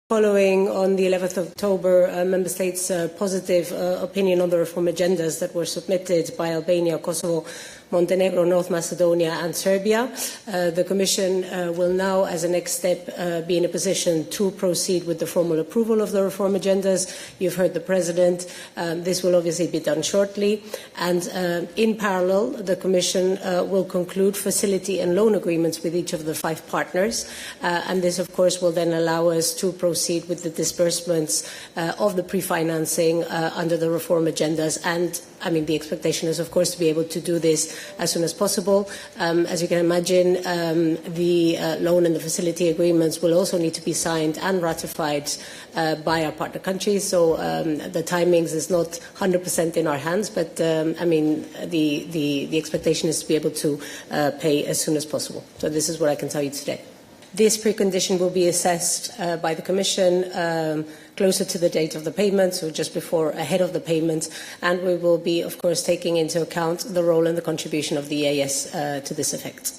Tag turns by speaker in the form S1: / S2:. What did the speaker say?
S1: Following on the 11th of October, Member States' positive opinion on the reform agendas that were submitted by Albania, Kosovo, Montenegro, North Macedonia and Serbia, the Commission will now, as a next step, be in a position to proceed with the formal approval of the reform agendas. You've heard the President. This will obviously be done shortly. And in parallel, the Commission will conclude facility and loan agreements with each of the 5 partners. And this, of course, will then allow us to proceed with the disbursements of the pre-financing under the reform agendas. And I mean, the expectation is, of course, to be able to do this as soon as possible. As you can imagine, the loan and the facility agreements will also need to be signed and ratified by our partner countries. So the timings is not 100% in our hands, but I mean, the expectation is to be able to pay as soon as possible. So this is what I can tell you today. This precondition will be assessed by the Commission closer to the date of the payment, so just before, ahead of the payment, and we will be, of course, taking into account the role and the contribution of the EAS to this effect.